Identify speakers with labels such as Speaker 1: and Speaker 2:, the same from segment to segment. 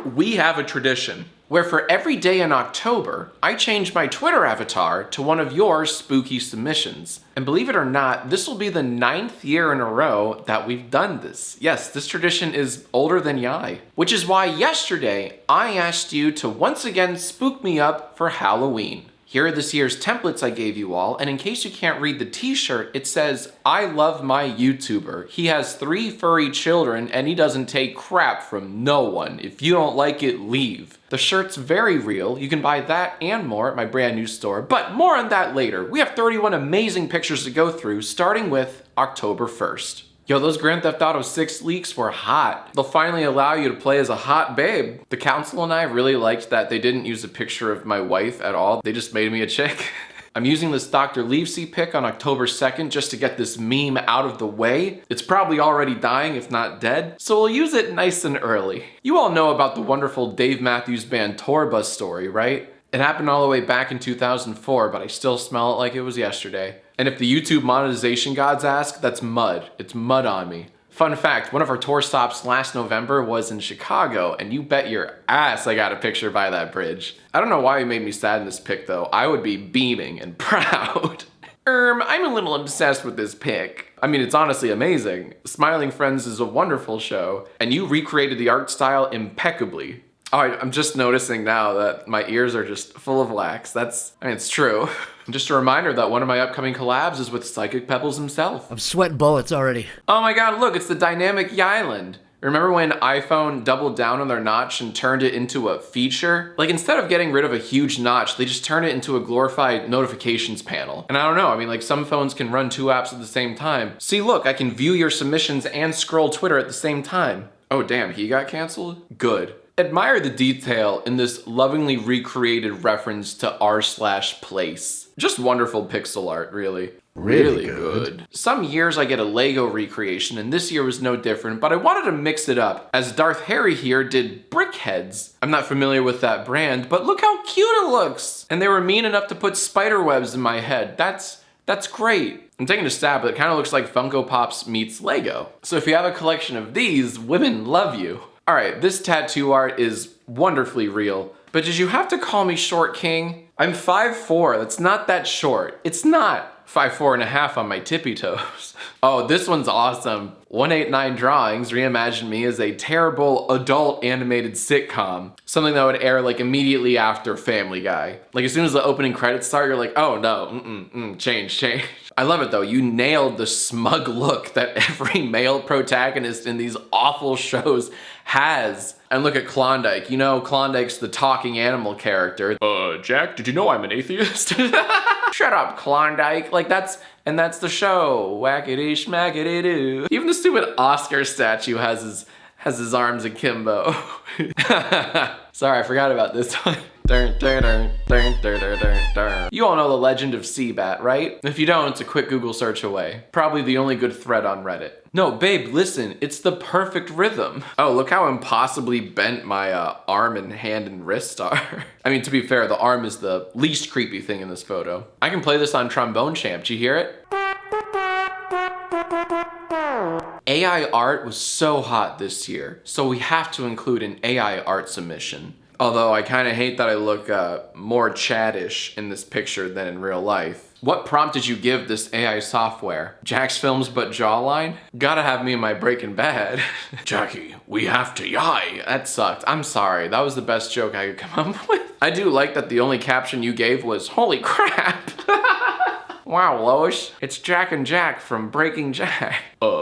Speaker 1: We have a tradition where for every day in October, I change my Twitter avatar to one of your spooky submissions. And believe it or not, this will be the 9th year in a row that we've done this. Yes, this tradition is older than Yiay. Which is why yesterday, I asked you to once again spook me up for Halloween. Here are this year's templates I gave you all, and in case you can't read the t-shirt, it says, I love my YouTuber. He has 3 furry children and he doesn't take crap from no one. If you don't like it, leave. The shirt's very real. You can buy that and more at my brand new store, but more on that later. We have 31 amazing pictures to go through, starting with October 1st. Yo, those Grand Theft Auto 6 leaks were hot. They'll finally allow you to play as a hot babe. The council and I really liked that they didn't use a picture of my wife at all. They just made me a chick. I'm using this Dr. Livesey pic on October 2nd just to get this meme out of the way. It's probably already dying, if not dead, so we'll use it nice and early. You all know about the wonderful Dave Matthews Band tour bus story, right? It happened all the way back in 2004, but I still smell it like it was yesterday. And if the YouTube monetization gods ask, that's mud. It's mud on me. Fun fact, one of our tour stops last November was in Chicago, and you bet your ass I got a picture by that bridge. I don't know why you made me sad in this pic though. I would be beaming and proud. I'm a little obsessed with this pic. I mean, it's honestly amazing. Smiling Friends is a wonderful show, and you recreated the art style impeccably. Oh, I'm just noticing now that my ears are just full of wax. It's true. Just a reminder that one of my upcoming collabs is with Psychic Pebbles himself.
Speaker 2: I'm sweating bullets already.
Speaker 1: Oh my god, look, it's the dynamic Yiay. Remember when iPhone doubled down on their notch and turned it into a feature? Like, instead of getting rid of a huge notch, they just turn it into a glorified notifications panel. And I don't know, I mean, like, some phones can run 2 apps at the same time. See, look, I can view your submissions and scroll Twitter at the same time. Oh damn, he got canceled? Good. Admire the detail in this lovingly recreated reference to r/place. Just wonderful pixel art, really. Really good. Some years I get a Lego recreation, and this year was no different, but I wanted to mix it up, as Darth Harry here did Brickheadz. I'm not familiar with that brand, but look how cute it looks! And they were mean enough to put spider webs in my head. That's great. I'm taking a stab, but it kind of looks like Funko Pops meets Lego. So if you have a collection of these, women love you. Alright, this tattoo art is wonderfully real, but did you have to call me short king? I'm 5'4", that's not that short. It's not 5'4.5" on my tippy toes. Oh, this one's awesome. 189 Drawings reimagined me as a terrible adult animated sitcom. Something that would air like immediately after Family Guy. Like as soon as the opening credits start, you're like, oh no, change. I love it though, you nailed the smug look that every male protagonist in these awful shows has. And look at Klondike. You know, Klondike's the talking animal character. Jack, did you know I'm an atheist? Shut up, Klondike. Like that's the show. Whackity schmackity doo. Even the stupid Oscar statue has his arms akimbo. Sorry, I forgot about this one. You all know the legend of Seabat, right? If you don't, it's a quick Google search away. Probably the only good thread on Reddit. No, babe, listen, it's the perfect rhythm. Oh, look how impossibly bent my arm and hand and wrist are. I mean, to be fair, the arm is the least creepy thing in this photo. I can play this on Trombone Champ, do you hear it? AI art was so hot this year, so we have to include an AI art submission. Although I kind of hate that I look more Chadish in this picture than in real life. What prompt did you give this AI software? Jacksfilms but jawline? Gotta have me in my Breaking Bad. Jackie, we have to Yiay. That sucked. I'm sorry. That was the best joke I could come up with. I do like that the only caption you gave was, holy crap. Wow, Lois. It's Jack and Jack from Breaking Jack.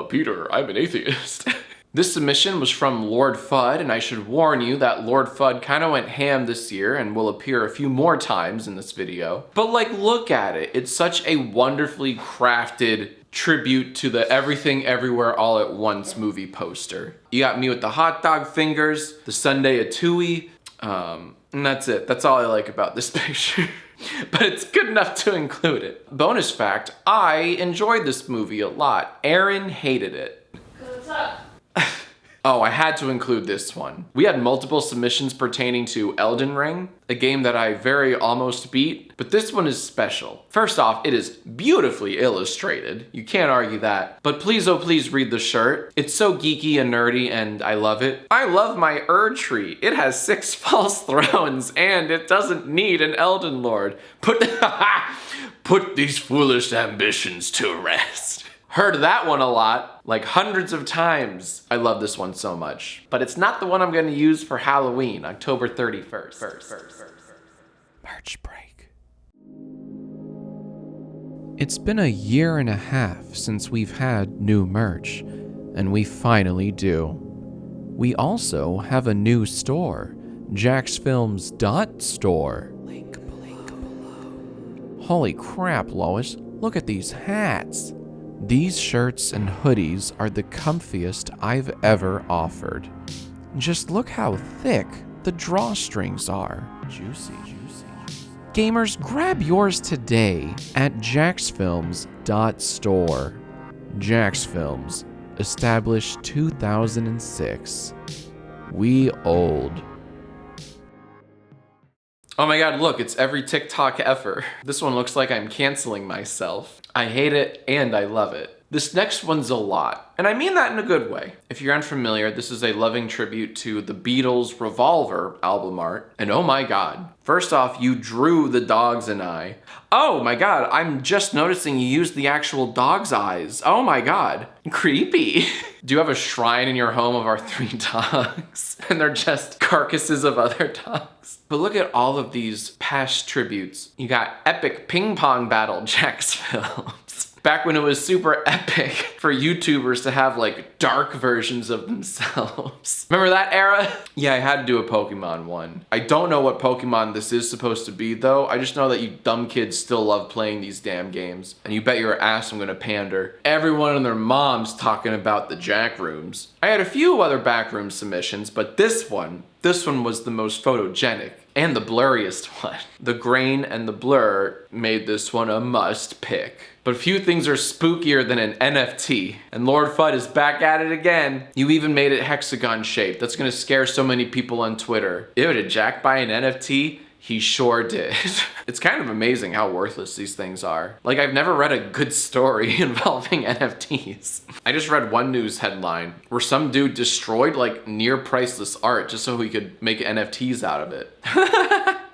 Speaker 1: Peter, I'm an atheist. This submission was from Lord Fudd, and I should warn you that Lord Fudd kind of went ham this year and will appear a few more times in this video. But like, look at it. It's such a wonderfully crafted tribute to the Everything Everywhere All at Once movie poster. You got me with the hot dog fingers, the Sunday Atui, and that's it. That's all I like about this picture. But it's good enough to include it. Bonus fact, I enjoyed this movie a lot. Aaron hated it.
Speaker 3: 'Cause it's up.
Speaker 1: Oh, I had to include this one. We had multiple submissions pertaining to Elden Ring, a game that I very almost beat, but this one is special. First off, it is beautifully illustrated. You can't argue that. But please, oh please read the shirt. It's so geeky and nerdy and I love it. I love my tree. It has 6 false thrones and it doesn't need an Elden Lord. Put these foolish ambitions to rest. Heard that one a lot, like hundreds of times. I love this one so much. But it's not the one I'm gonna use for Halloween, October 31st. Merch break. It's been a year and a half since we've had new merch, and we finally do. We also have a new store, Jacksfilms Store. Link below. Holy crap, Lois, look at these hats. These shirts and hoodies are the comfiest I've ever offered. Just look how thick the drawstrings are. Juicy. Gamers, grab yours today at Jacksfilms.store. Jacksfilms, established 2006. We old. Oh my god, look, it's every TikTok ever. This one looks like I'm canceling myself. I hate it and I love it. This next one's a lot, and I mean that in a good way. If you're unfamiliar, this is a loving tribute to the Beatles' Revolver album art. And oh my god, first off, you drew the dogs and I. Oh my god, I'm just noticing you used the actual dog's eyes. Oh my god, creepy. Do you have a shrine in your home of our 3 dogs? And they're just carcasses of other dogs. But look at all of these past tributes. You got Epic Ping Pong Battle Jacksfilms. Back when it was super epic for YouTubers to have like dark versions of themselves. Remember that era? Yeah, I had to do a Pokemon one. I don't know what Pokemon this is supposed to be though. I just know that you dumb kids still love playing these damn games. And you bet your ass I'm gonna pander. Everyone and their mom's talking about the Jack rooms. I had a few other backroom submissions, but this one was the most photogenic and the blurriest one. The grain and the blur made this one a must pick. But few things are spookier than an NFT, and Lord Fudd is back at it again. You even made it hexagon shaped. That's gonna scare so many people on Twitter. Ew, did Jack buy an NFT? He sure did. It's kind of amazing how worthless these things are. Like, I've never read a good story involving NFTs. I just read one news headline where some dude destroyed like near priceless art just so he could make NFTs out of it.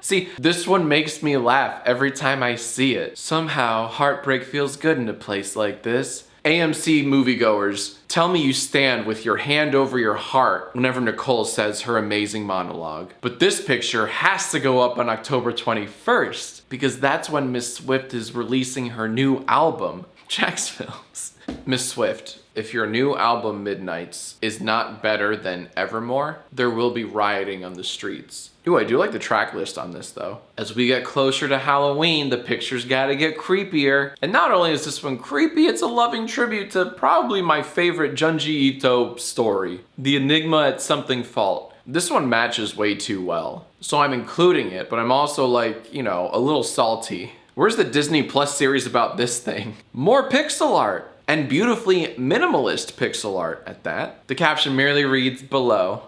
Speaker 1: See, this one makes me laugh every time I see it. Somehow, heartbreak feels good in a place like this. AMC moviegoers, tell me you stand with your hand over your heart whenever Nicole says her amazing monologue. But this picture has to go up on October 21st because that's when Miss Swift is releasing her new album, Jacksfilms. Miss Swift, if your new album Midnights is not better than Evermore, there will be rioting on the streets. Ooh, I do like the track list on this though. As we get closer to Halloween, the pictures gotta get creepier. And not only is this one creepy, it's a loving tribute to probably my favorite Junji Ito story, The Enigma at Something Fault. This one matches way too well. So I'm including it, but I'm also like, you know, a little salty. Where's the Disney Plus series about this thing? More pixel art. And beautifully minimalist pixel art at that. The caption merely reads, below.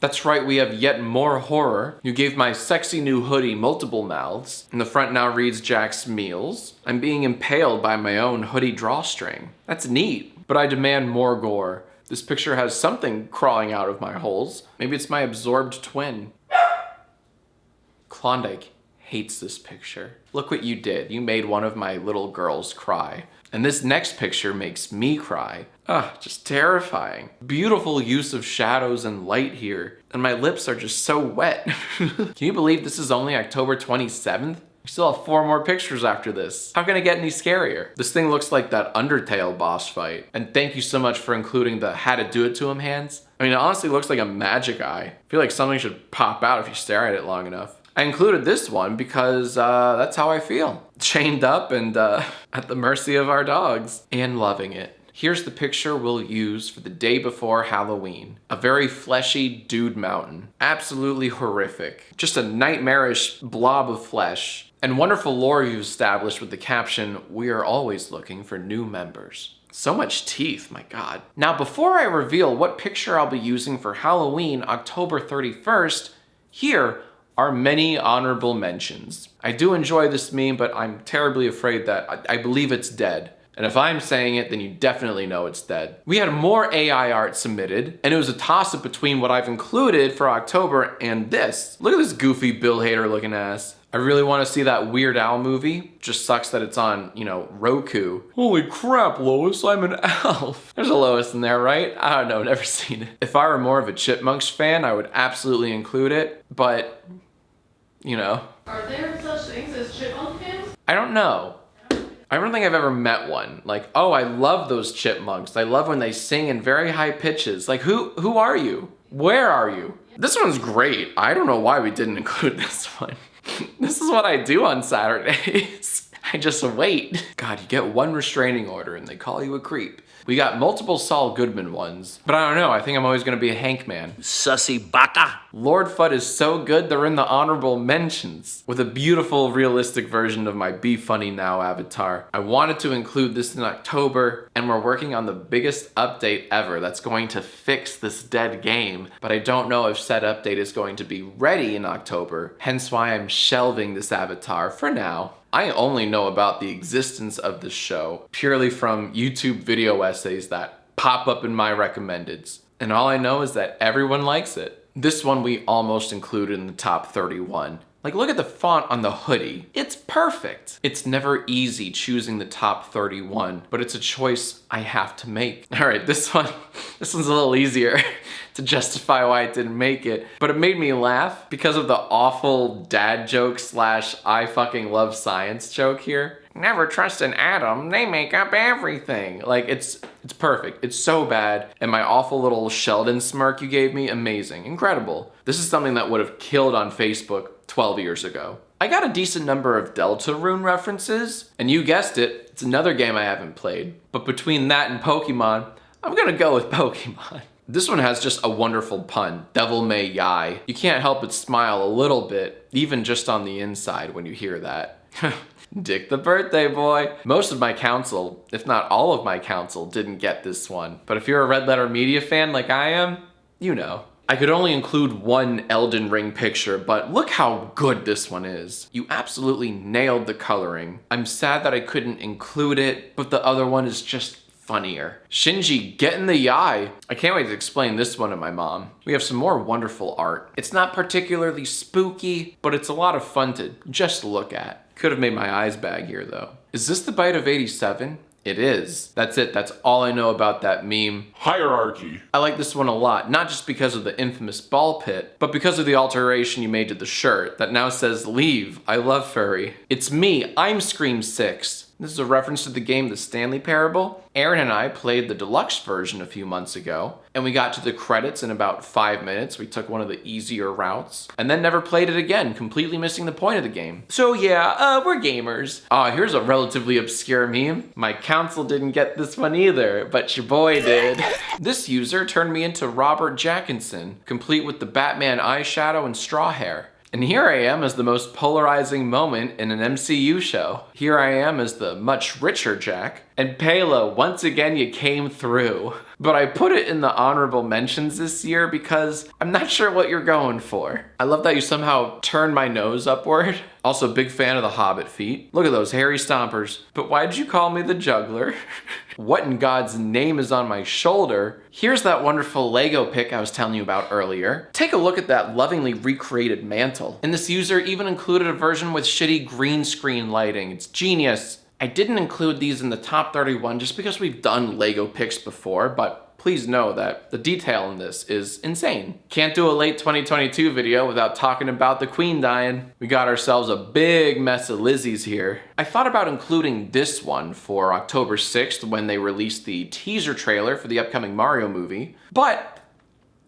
Speaker 1: That's right, we have yet more horror. You gave my sexy new hoodie multiple mouths. And the front now reads Jack's Meals. I'm being impaled by my own hoodie drawstring. That's neat, but I demand more gore. This picture has something crawling out of my holes. Maybe it's my absorbed twin. Klondike hates this picture. Look what you did. You made one of my little girls cry. And this next picture makes me cry. Just terrifying. Beautiful use of shadows and light here. And my lips are just so wet. Can you believe this is only October 27th? We still have 4 more pictures after this. How can it get any scarier? This thing looks like that Undertale boss fight. And thank you so much for including the how to do it to him hands. I mean, it honestly looks like a magic eye. I feel like something should pop out if you stare at it long enough. I included this one because that's how I feel. Chained up and at the mercy of our dogs. And loving it. Here's the picture we'll use for the day before Halloween. A very fleshy dude mountain. Absolutely horrific. Just a nightmarish blob of flesh. And wonderful lore you've established with the caption, "We are always looking for new members." So much teeth, my God. Now, before I reveal what picture I'll be using for Halloween, October 31st, here are many honorable mentions. I do enjoy this meme, but I'm terribly afraid that I believe it's dead. And if I'm saying it, then you definitely know it's dead. We had more AI art submitted, and it was a toss-up between what I've included for October and this. Look at this goofy Bill Hader looking ass. I really want to see that Weird Al movie. Just sucks that it's on, Roku. Holy crap, Lois, I'm an elf. There's a Lois in there, right? I don't know, never seen it. If I were more of a Chipmunks fan, I would absolutely include it, but,
Speaker 2: Are there such things as chipmunk fans?
Speaker 1: I don't know. I don't think I've ever met one. Like, oh, I love those chipmunks. I love when they sing in very high pitches. Like, who are you? Where are you? This one's great. I don't know why we didn't include this one. This is what I do on Saturdays. I just wait. God, you get one restraining order and they call you a creep. We got multiple Saul Goodman ones, but I don't know, I think I'm always gonna be a Hank man.
Speaker 3: Sussy baka.
Speaker 1: Lord Fudd is so good, they're in the honorable mentions, with a beautiful, realistic version of my Be Funny Now avatar. I wanted to include this in October, and we're working on the biggest update ever that's going to fix this dead game, but I don't know if said update is going to be ready in October, hence why I'm shelving this avatar for now. I only know about the existence of this show purely from YouTube video essays that pop up in my recommendeds. And all I know is that everyone likes it. This one we almost included in the top 31. Like, look at the font on the hoodie. It's perfect. It's never easy choosing the top 31, but it's a choice I have to make. All right, this one's a little easier to justify why it didn't make it, but it made me laugh because of the awful dad joke / I fucking love science joke here. Never trust an atom, they make up everything. Like, it's perfect. It's so bad. And my awful little Sheldon smirk you gave me, amazing, incredible. This is something that would have killed on Facebook 12 years ago. I got a decent number of Deltarune references, and you guessed it, it's another game I haven't played. But between that and Pokemon, I'm gonna go with Pokemon. This one has just a wonderful pun, Devil May Yiay. You can't help but smile a little bit, even just on the inside when you hear that. Dick the birthday boy. Most of my council, if not all of my council, didn't get this one. But if you're a Red Letter Media fan like I am, you know. I could only include one Elden Ring picture, but look how good this one is. You absolutely nailed the coloring. I'm sad that I couldn't include it, but the other one is just funnier. Shinji, get in the Yiay. I can't wait to explain this one to my mom. We have some more wonderful art. It's not particularly spooky, but it's a lot of fun to just look at. Could have made my eyes bag here though. Is this the bite of 87? It is. That's it. That's all I know about that meme.
Speaker 4: Hierarchy.
Speaker 1: I like this one a lot, not just because of the infamous ball pit, but because of the alteration you made to the shirt that now says, "Leave, I love furry." It's me, I'm Scream 6. This is a reference to the game The Stanley Parable. Aaron and I played the deluxe version a few months ago, and we got to the credits in about 5 minutes. We took one of the easier routes, and then never played it again, completely missing the point of the game. So yeah, we're gamers. Here's a relatively obscure meme. My council didn't get this one either, but your boy did. This user turned me into Robert Jackinson, complete with the Batman eyeshadow and straw hair. And here I am as the most polarizing moment in an MCU show. Here I am as the much richer Jack. And Pela, once again you came through. But I put it in the honorable mentions this year because I'm not sure what you're going for. I love that you somehow turned my nose upward. Also big fan of the Hobbit feet. Look at those hairy stompers. But why'd you call me the juggler? What in God's name is on my shoulder? Here's that wonderful Lego pic I was telling you about earlier. Take a look at that lovingly recreated mantle. And this user even included a version with shitty green screen lighting. It's genius. I didn't include these in the top 31 just because we've done Lego pics before, but please know that the detail in this is insane. Can't do a late 2022 video without talking about the Queen dying. We got ourselves a big mess of Lizzies here. I thought about including this one for October 6th when they released the teaser trailer for the upcoming Mario movie, but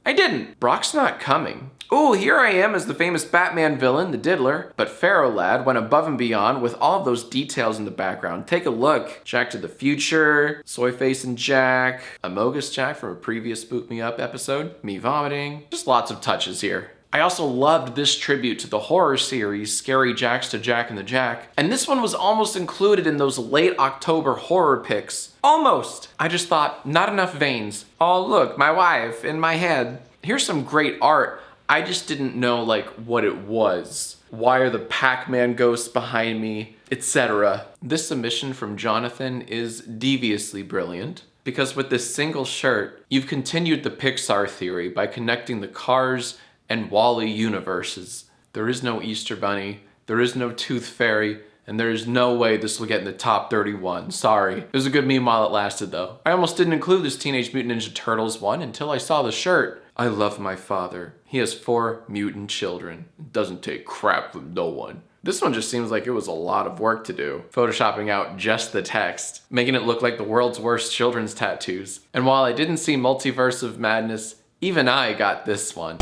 Speaker 1: I didn't. Brock's not coming. Ooh, here I am as the famous Batman villain, the Diddler, but Pharaoh Lad went above and beyond with all of those details in the background. Take a look. Jack to the Future, Soy Face and Jack, Amogus Jack from a previous Spook Me Up episode, me vomiting, just lots of touches here. I also loved this tribute to the horror series, Scary Jacks to Jack and the Jack, and this one was almost included in those late October horror picks. Almost! I just thought, not enough veins. Oh look, my wife in my head. Here's some great art. I just didn't know like what it was. Why are the Pac-Man ghosts behind me, etc. This submission from Jonathan is deviously brilliant, because with this single shirt, you've continued the Pixar theory by connecting the Cars and WALL-E universes. There is no Easter Bunny, there is no Tooth Fairy, and there is no way this will get in the top 31. Sorry. It was a good meme while it lasted though. I almost didn't include this Teenage Mutant Ninja Turtles one until I saw the shirt. I love my father. He has 4 mutant children. Doesn't take crap from no one. This one just seems like it was a lot of work to do. Photoshopping out just the text, making it look like the world's worst children's tattoos. And while I didn't see Multiverse of Madness, even I got this one.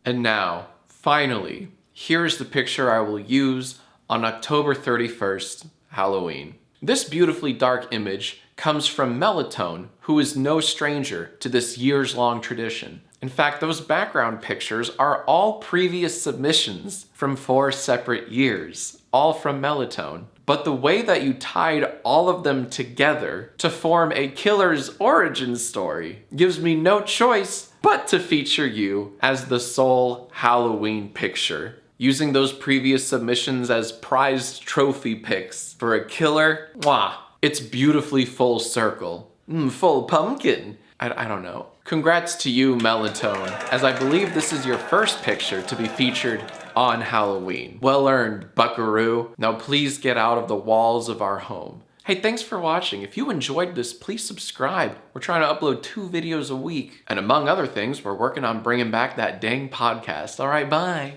Speaker 1: And now, finally, here's the picture I will use on October 31st, Halloween. This beautifully dark image comes from Melatonin, who is no stranger to this years-long tradition. In fact, those background pictures are all previous submissions from 4 separate years, all from Melatonin. But the way that you tied all of them together to form a killer's origin story gives me no choice but to feature you as the sole Halloween picture, using those previous submissions as prized trophy picks for a killer. Mwah! It's beautifully full circle. Full pumpkin. I don't know. Congrats to you, Melatonin, as I believe this is your first picture to be featured on Halloween. Well earned, buckaroo. Now please get out of the walls of our home. Hey, thanks for watching. If you enjoyed this, please subscribe. We're trying to upload 2 videos a week. And among other things, we're working on bringing back that dang podcast. All right, bye.